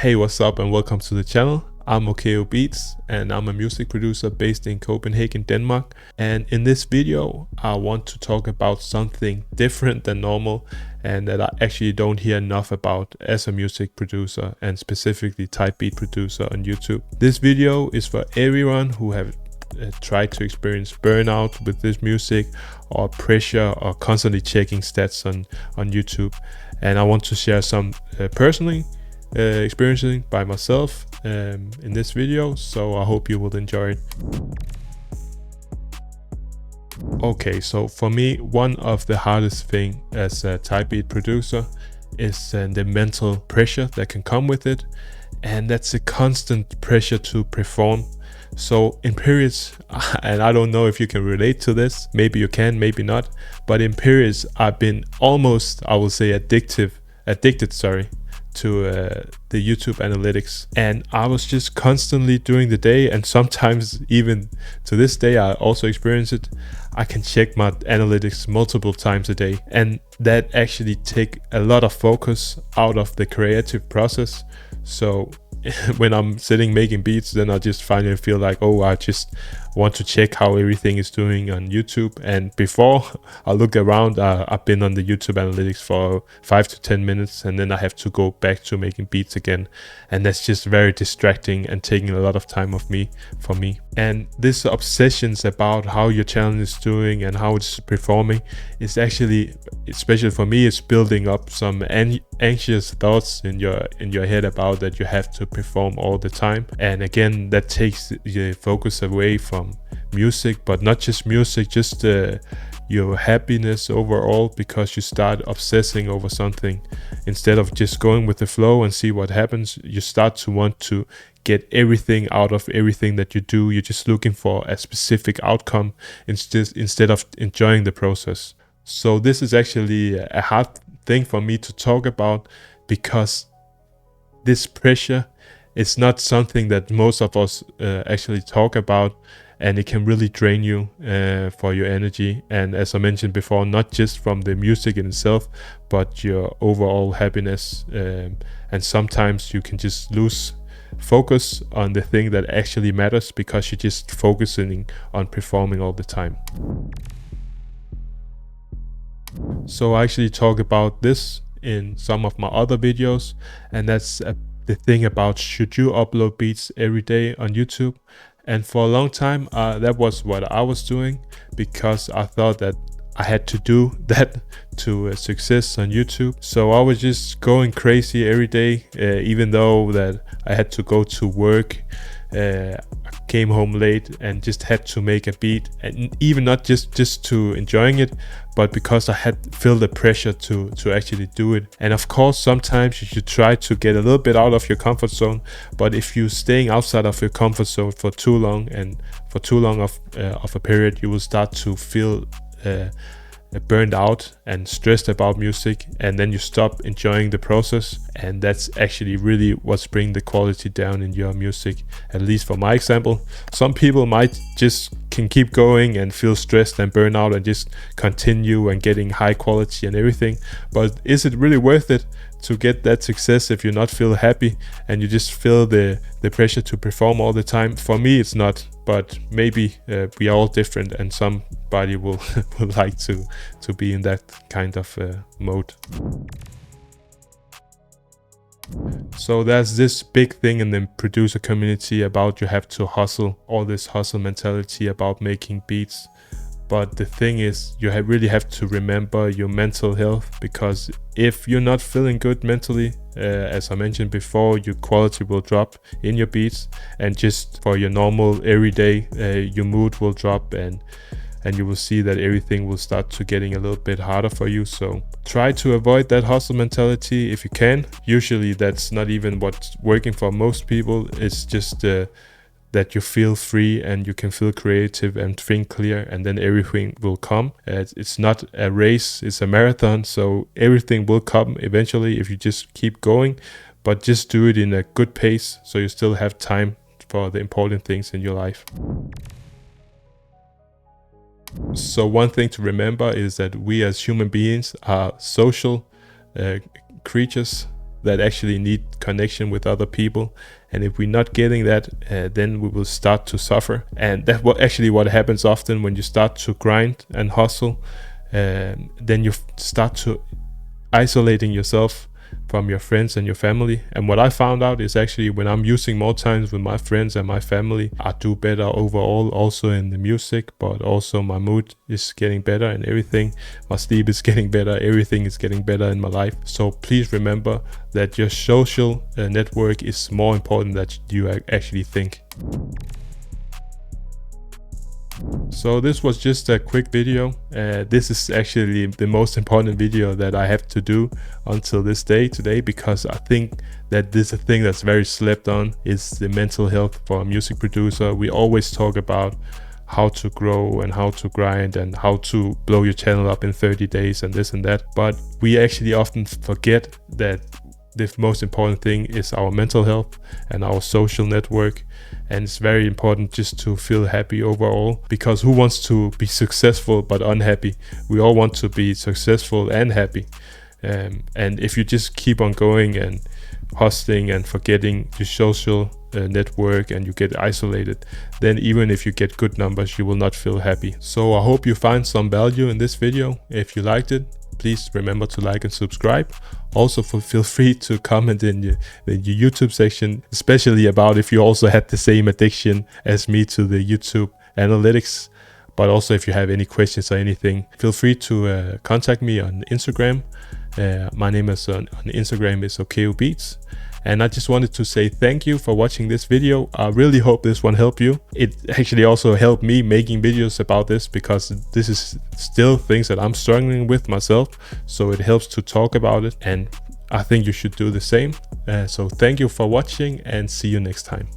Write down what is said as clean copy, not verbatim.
Hey, what's up and welcome to the channel. I'm Okeo Beats and I'm a music producer based in Copenhagen, Denmark. And in this video, I want to talk about something different than normal and that I actually don't hear enough about as a music producer and specifically type beat producer on YouTube. This video is for everyone who have tried to experience burnout with this music or pressure or constantly checking stats on YouTube. And I want to share some personally experiencing by myself in this video, so I hope you will enjoy it. Okay, so for me, one of the hardest thing as a type beat producer is the mental pressure that can come with it, and that's a constant pressure to perform. So in periods, and I don't know if you can relate to this, maybe you can, maybe not, but in periods I've been almost, I will say, addicted to the YouTube analytics, and I was just constantly during the day, and sometimes even to this day I also experience it. I can check my analytics multiple times a day, and that actually take a lot of focus out of the creative process. So when I'm sitting making beats, then I just finally feel like, oh, I just want to check how everything is doing on YouTube. And before I look around, I've been on the YouTube analytics for 5 to 10 minutes, and then I have to go back to making beats again. And that's just very distracting and taking a lot of time for me. And this obsessions about how your channel is doing and how it's performing is actually, especially for me, it's building up some anxious thoughts in your head about that you have to perform all the time. And again, that takes the focus away from music, but not just music, just your happiness overall, because you start obsessing over something instead of just going with the flow and see what happens. You start to want to get everything out of everything that you do. You're just looking for a specific outcome instead of enjoying the process. So this is actually a hard thing for me to talk about, because this pressure is not something that most of us actually talk about, and it can really drain you for your energy. And as I mentioned before, not just from the music in itself, but your overall happiness. And sometimes you can just lose focus on the thing that actually matters because you're just focusing on performing all the time. So I actually talk about this in some of my other videos, and that's the thing about, should you upload beats every day on YouTube? And for a long time that was what I was doing, because I thought that I had to do that to success on YouTube. So I was just going crazy every day, even though that I had to go to work. I came home late and just had to make a beat, and even not just to enjoying it, but because I had felt the pressure to actually do it. And of course, sometimes you should try to get a little bit out of your comfort zone, but if you're staying outside of your comfort zone for too long, and for too long of a period, you will start to feel burned out and stressed about music, and then you stop enjoying the process, and that's actually really what's bringing the quality down in your music. At least for my example, some people might just can keep going and feel stressed and burn out and just continue and getting high quality and everything, but is it really worth it to get that success if you're not feel happy and you just feel the pressure to perform all the time? For me, it's not, but maybe we are all different, and somebody will like to be in that kind of mode. So there's this big thing in the producer community about you have to hustle, all this hustle mentality about making beats. But the thing is, you really have to remember your mental health, because if you're not feeling good mentally, as I mentioned before, your quality will drop in your beats, and just for your normal everyday, your mood will drop, and you will see that everything will start to getting a little bit harder for you. So try to avoid that hustle mentality if you can. Usually that's not even what's working for most people. It's just that you feel free and you can feel creative and think clear, and then everything will come. It's not a race, it's a marathon, so everything will come eventually if you just keep going, but just do it in a good pace so you still have time for the important things in your life. So one thing to remember is that we as human beings are social creatures. that actually need connection with other people. And if we're not getting that, then we will start to suffer. And that's what happens often when you start to grind and hustle. Then you start to isolating yourself from your friends and your family. And what I found out is actually when I'm using more times with my friends and my family, I do better overall, also in the music, but also my mood is getting better and everything. My sleep is getting better, everything is getting better in my life. So please remember that your social network is more important than you actually think. So this was just a quick video. This is actually the most important video that I have to do until this day today, because I think that this is a thing that's very slept on, is the mental health for a music producer. We always talk about how to grow and how to grind and how to blow your channel up in 30 days and this and that, but we actually often forget that the most important thing is our mental health and our social network. And it's very important just to feel happy overall, because who wants to be successful but unhappy? We all want to be successful and happy. And if you just keep on going and hustling and forgetting your social network and you get isolated, then even if you get good numbers, you will not feel happy. So I hope you find some value in this video. If you liked it, please remember to like and subscribe. Also feel free to comment in your YouTube section, especially about if you also had the same addiction as me to the YouTube analytics. But also if you have any questions or anything, feel free to contact me on Instagram. My name is on Instagram is OkeoBeats. And I just wanted to say thank you for watching this video. I really hope this one helped you. It actually also helped me making videos about this, because this is still things that I'm struggling with myself. So it helps to talk about it, and I think you should do the same. So thank you for watching, and see you next time.